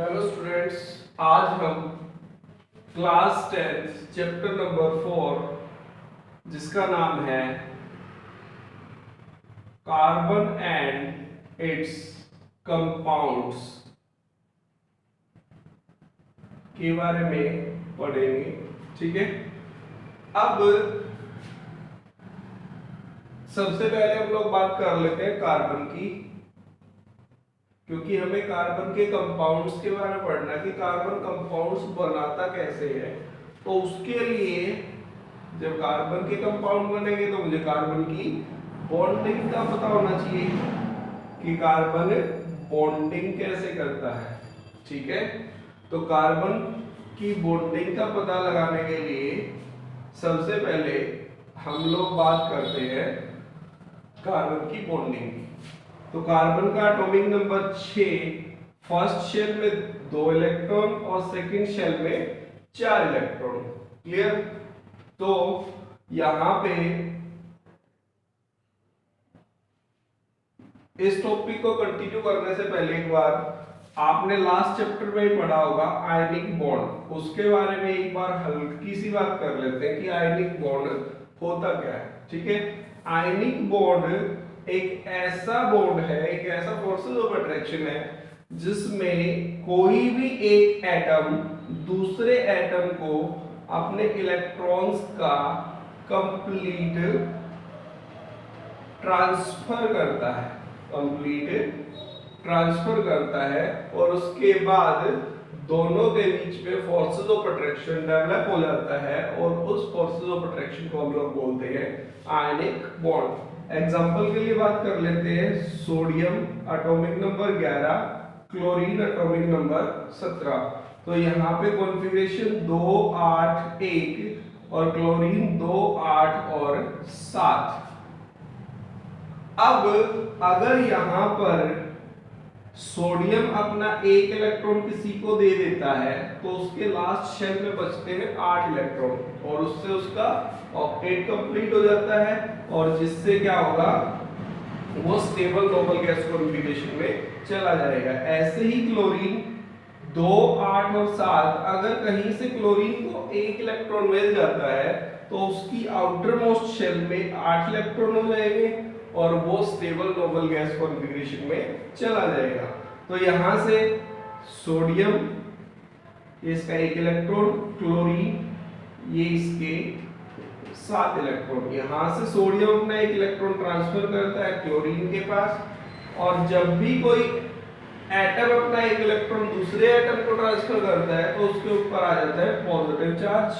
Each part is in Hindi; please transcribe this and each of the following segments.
हेलो स्टूडेंट्स, आज हम क्लास 10 चैप्टर नंबर 4 जिसका नाम है कार्बन एंड इट्स कंपाउंड्स के बारे में पढ़ेंगे। ठीक है, अब सबसे पहले हम लोग बात कर लेते हैं कार्बन की, क्योंकि हमें कार्बन के कंपाउंड्स के बारे में पढ़ना कि कार्बन कंपाउंड्स बनाता कैसे है। तो उसके लिए जब कार्बन के कंपाउंड बनेंगे तो मुझे कार्बन की बॉन्डिंग का पता होना चाहिए कि कार्बन बॉन्डिंग कैसे करता है। ठीक है, तो कार्बन की बॉन्डिंग का पता लगाने के लिए सबसे पहले हम लोग बात करते हैं कार्बन की बॉन्डिंग की। तो कार्बन का एटॉमिक नंबर 6, फर्स्ट शेल में 2 इलेक्ट्रॉन और सेकंड शेल में 4 इलेक्ट्रॉन। क्लियर? तो यहां पे इस टॉपिक को कंटिन्यू करने से पहले एक बार आपने लास्ट चैप्टर में ही पढ़ा होगा आयनिक बॉन्ड, उसके बारे में एक बार हल्की सी बात कर लेते हैं कि आयनिक बॉन्ड होता क्या है। ठीक है, आयनिक बॉन्ड एक ऐसा बॉन्ड है, एक ऐसा फोर्सेस ऑफ अट्रैक्शन है जिसमें कोई भी एक एटम दूसरे एटम को अपने इलेक्ट्रॉन्स का कंप्लीट ट्रांसफर करता है, और उसके बाद दोनों के बीच में फोर्सेस ऑफ अट्रैक्शन डेवलप हो जाता है और उस फोर्सेस ऑफ अट्रैक्शन को हम लोग बोलते हैं आयनिक बॉन्ड। एग्जांपल के लिए बात कर लेते हैं, sodium atomic number 11, chlorine atomic number 17। तो यहाँ पे कॉन्फ़िगरेशन 2 8 1 और क्लोरीन 2 8 और 7। अब अगर यहाँ पर सोडियम अपना एक इलेक्ट्रॉन किसी को दे देता है तो उसके लास्ट शेल में बचते हैं 8 इलेक्ट्रॉन और उससे उसका ऑक्टेट कंप्लीट हो जाता है, और जिससे क्या होगा, वो स्टेबल नोबल गैस कॉन्फ़िगरेशन में चला जाएगा। ऐसे ही क्लोरीन 2 8 और 7, अगर कहीं से क्लोरीन को एक इलेक्ट्रॉन मिल जाता है तो उसकी आउटर मोस्ट शेल में 8 इलेक्ट्रॉन हो जाएंगे और वो स्टेबल नोबल गैस कॉन्फ़िगरेशन में चला जाएगा। तो यहां से सोडियम ये इसका 1 इलेक्ट्रॉन, क्लोरीन ये इसके 7 इलेक्ट्रॉन। यहां से सोडियम अपना 1 इलेक्ट्रॉन ट्रांसफर करता है क्लोरीन के पास, और जब भी कोई एटम अपना 1 इलेक्ट्रॉन दूसरे एटम को ट्रांसफर करता है तो उसके ऊपर आ जाता है पॉजिटिव चार्ज,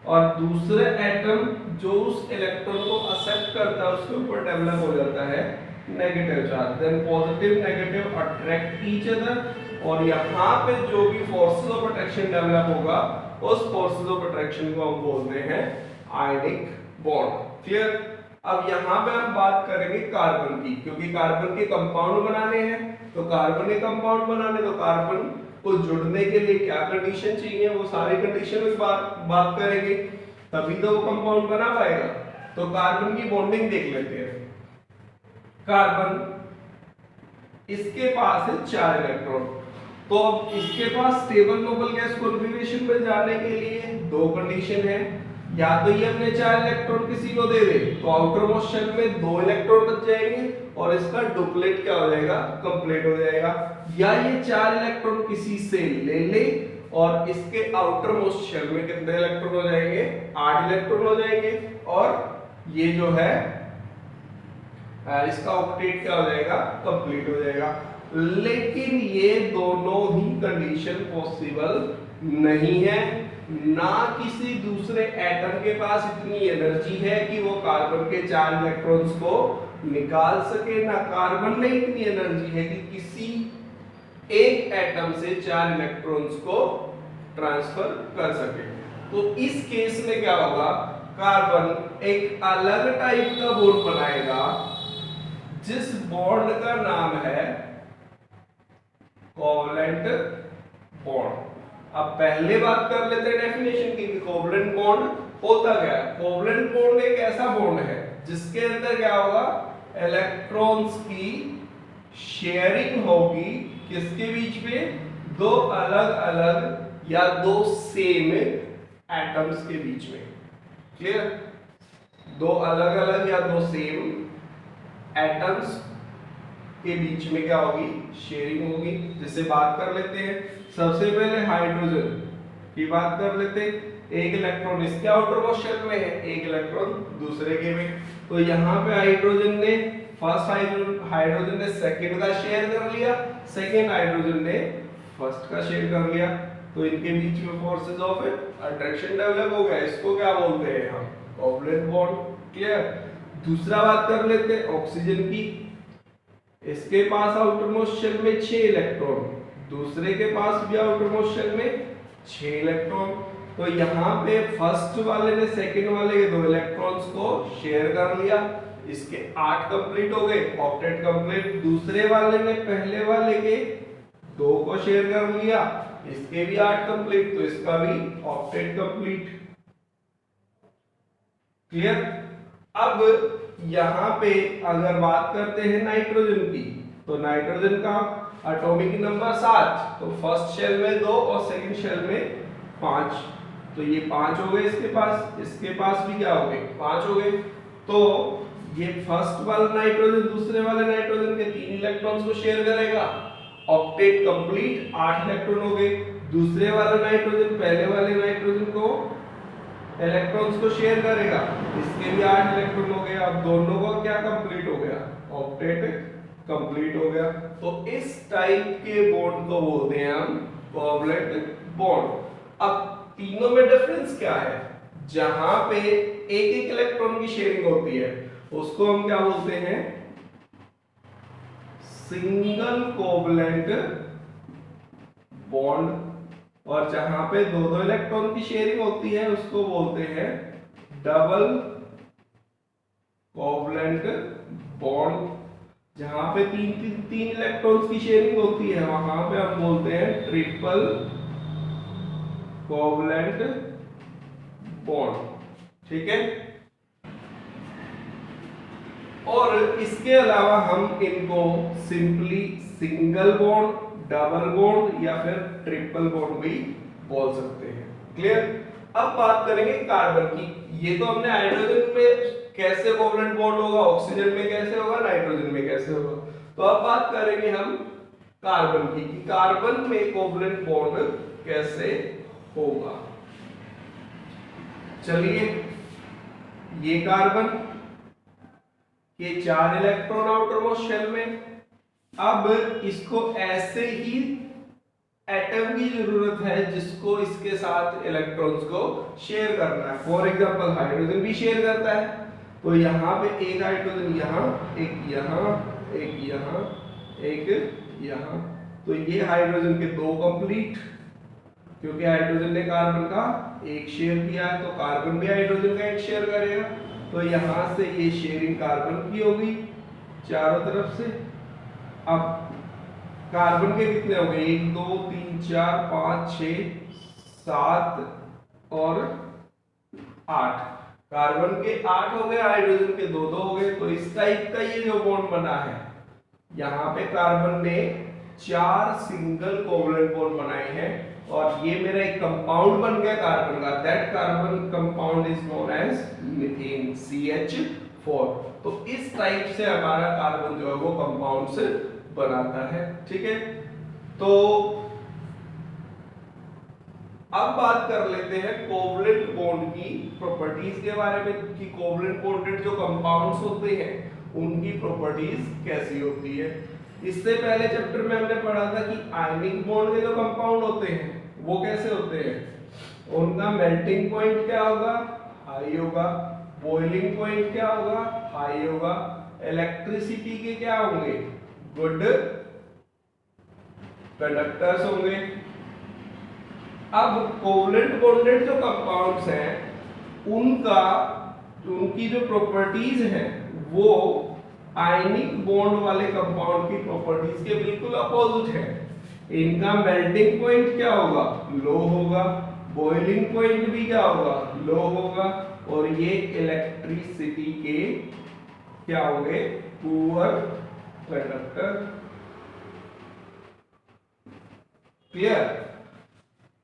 और दूसरे एटम जो उस इलेक्ट्रॉन को एक्सेप्ट करता है उसके ऊपर डेवलप हो जाता है negative charge. Then positive negative attract each other, और यहाँ पे जो भी फोर्सेस ऑफ अट्रैक्शन डेवलप होगा उस फोर्सेस ऑफ अट्रैक्शन को हम बोलते हैं आयनिक बॉन्ड। क्लियर? अब यहाँ पे हम बात करेंगे कार्बन की, क्योंकि कार्बन के कंपाउंड बनाने हैं। तो कार्बन के कंपाउंड बनाने, तो कार्बन को जुड़ने के लिए क्या कंडीशन चाहिए, वो सारी कंडीशन में बात करेंगे, तभी तो वो कंपाउंड बना पाएगा। तो कार्बन की बॉन्डिंग देख लेते हैं। कार्बन इसके पास है 4 इलेक्ट्रॉन, तो अब इसके पास स्टेबल नोबल गैस कॉन्फ़िगरेशन में जाने के लिए 2 कंडीशन है। या तो ये अपने 4 इलेक्ट्रॉन किसी को दे दे तो आउटर मोस्ट शेल में 2 इलेक्ट्रॉन बच जाएंगे और इसका डुप्लेट क्या हो जाएगा, कंप्लीट हो जाएगा। या ये 4 इलेक्ट्रॉन किसी से ले ले और इसके आउटर मोस्ट शेल में कितने इलेक्ट्रॉन हो जाएंगे, 8 इलेक्ट्रॉन हो जाएंगे, और ये जो है इसका ऑक्टेट क्या हो जाएगा, कंप्लीट हो जाएगा। लेकिन ये दोनों ही कंडीशन पॉसिबल नहीं है। ना किसी दूसरे एटम के पास इतनी एनर्जी है कि वो कार्बन के 4 इलेक्ट्रॉन्स को निकाल सके, ना कार्बन में इतनी एनर्जी है कि किसी एक एटम से 4 इलेक्ट्रॉन्स को ट्रांसफर कर सके। तो इस केस में क्या होगा, कार्बन एक अलग टाइप का बॉन्ड बनाएगा जिस बॉन्ड का नाम है कोवलेंट बॉन्ड। अब पहले बात कर लेते हैं डेफिनेशन की, कोवलेंट बॉन्ड होता क्या है। कोवलेंट बॉन्ड एक ऐसा बॉन्ड है जिसके अंदर क्या होगा, इलेक्ट्रॉन्स की शेयरिंग होगी किसके बीच में, दो अलग अलग या दो सेम एटम्स के बीच में। क्लियर? दो अलग अलग या दो सेम एटम्स के बीच में क्या होगी? शेयरिंग होगी। जैसे बात कर लेते हैं, सबसे पहले हाइड्रोजन की बात कर लेते हैं। एक इलेक्ट्रॉन इसके आउटर मोस्ट शेल में है, एक इलेक्ट्रॉन दूसरे के में। तो यहाँ पे हाइड्रोजन ने हाइड्रोजन ने सेकंड का शेयर कर लिया, सेकंड हाइड्रोजन ने फर्स्ट का शेयर कर लिया। तो इनके बीच में फोर्सेस ऑफ अट्रैक्शन डेवलप हो गया। इसको क्या बोलते हैं हम? Covalent bond. क्लियर? दूसरा बात कर लेते हैं ऑक्सीजन की। इसके पास आउटर मोस्ट शेल में 6 इलेक्ट्रॉन, दूसरे के पास भी आउटर मोस्ट शेल में 6 इलेक्ट्रॉन। तो यहाँ पे फर्स्ट वाले ने सेकंड वाले के 2 इलेक्ट्रॉन्स को शेयर कर लिया, इसके 8 कंप्लीट हो गए, ऑक्टेट कंप्लीट। दूसरे वाले ने पहले वाले के 2 को शेयर कर लिया, इसके भी 8 कंप्लीट, तो इसका भी ऑक्टेट कंप्लीट। क्लियर? अब यहाँ पे अगर बात करते हैं नाइट्रोजन की, तो नाइट्रोजन का एटॉमिक नंबर 7, तो फर्स्ट शेल में 2 और सेकंड शेल में 5, तो ये 5 हो गए इसके पास भी क्या हो गए? 5 हो गए। तो ये फर्स्ट वाला नाइट्रोजन दूसरे वाले नाइट्रोजन के 3 इलेक्ट्रॉन्स को शेयर करेगा, ऑक्टेट कंप्लीट, 8 इलेक्ट्रॉन हो गए। दूसरे वाला नाइट्रोजन पहले वाले नाइट्रोजन को इलेक्ट्रॉन्स को शेयर करेगा, इसके भी 8 इलेक्ट्रॉन हो गए। अब दोनों को क्या कंप्लीट हो गया? ऑक्टेट कंप्लीट हो गया। तो इस टाइप के बॉन्ड को बोलते हैं हम कोवलेंट बॉन्ड। अब तीनों में डिफरेंस क्या है? जहां पे एक एक इलेक्ट्रॉन की शेयरिंग होती है उसको हम क्या बोलते हैं? Single covalent bond. और जहां पे 2-2 इलेक्ट्रॉन की शेयरिंग होती है उसको बोलते हैं डबल कोवलेंट बॉन्ड। जहां पे 3 इलेक्ट्रॉन्स की शेयरिंग होती है वहां पे हम बोलते हैं ट्रिपल कोवलेंट बॉन्ड। ठीक है? और इसके अलावा हम इनको simply single bond, double bond या फिर ट्रिपल बॉन्ड भी बोल सकते हैं। क्लियर? अब बात करेंगे कार्बन की। ये तो हमने हाइड्रोजन में कैसे कोवलेंट बॉन्ड होगा, ऑक्सीजन में कैसे होगा, नाइट्रोजन में कैसे होगा। तो अब बात करेंगे हम कार्बन की कि कार्बन में कोवलेंट बॉन्ड कैसे होगा। चलिए, ये कार्बन के 4 इलेक्ट्रॉन आउटर मोस्ट शेल में। अब इसको ऐसे ही एटम की जरूरत है जिसको इसके साथ इलेक्ट्रॉन्स को शेयर करना है। फॉर एग्जांपल हाइड्रोजन भी शेयर करता है, तो यहाँ पे एक हाइड्रोजन यहाँ, एक यहाँ, एक यहाँ, एक यहाँ, तो ये हाइड्रोजन के 2 कंप्लीट, क्योंकि हाइड्रोजन ने कार्बन का 1 शेयर किया है, तो कार्बन भी हाइड्रोजन का 1 शेयर करेगा। तो यहाँ से ये शेयरिंग कार्बन की होगी चारों तरफ से। अब कार्बन के कितने हो गए? 1 2 3 4 5 6 7 और 8। कार्बन के 8 हो गए, हाइड्रोजन के 2 हो गए। तो इस टाइप का ये जो बॉन्ड बना है, यहाँ पे कार्बन ने 4 सिंगल कोवलेंट बॉन्ड बनाए हैं और ये मेरा एक कंपाउंड बन गया कार्बन का। That carbon compound is known as methane, CH4। तो इस टाइप से हमारा कार्बन जो है वो कंपाउंड से बनाता है। ठीक है? तो अब बात कर लेते हैं कोवलेंट बॉन्ड की प्रॉपर्टीज के बारे में कि कोवलेंट बॉन्डेड जो कंपाउंड्स होते हैं उनकी प्रॉपर्टीज कैसी होती है। इससे पहले चैप्टर में हमने पढ़ा था कि आयनिक बॉन्ड के जो कंपाउंड होते हैं वो कैसे होते हैं, उनका मेल्टिंग पॉइंट क्या होगा? हाई होगा। बॉइलिंग पॉइंट क्या होगा? हाई होगा। इलेक्ट्रिसिटी के क्या होंगे? गुड कंडक्टर्स होंगे। अब कोवलेंट बॉन्डेड जो कंपाउंड्स हैं उनकी जो प्रॉपर्टीज हैं वो आयनिक बॉन्ड वाले कंपाउंड की प्रॉपर्टीज के बिल्कुल अपोजिट है। इनका मेल्टिंग पॉइंट क्या होगा? लो होगा। बॉइलिंग पॉइंट भी क्या होगा? लो होगा। और ये इलेक्ट्रिसिटी के क्या होंगे? Poor conductor. क्लियर?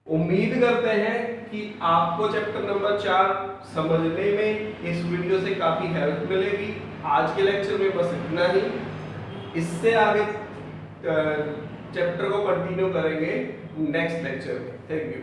उम्मीद करते हैं कि आपको चैप्टर नंबर 4 समझने में इस वीडियो से काफी हेल्प मिलेगी। आज के लेक्चर में बस इतना ही। इससे आगे चैप्टर को कंटिन्यू करेंगे नेक्स्ट लेक्चर में। Thank you.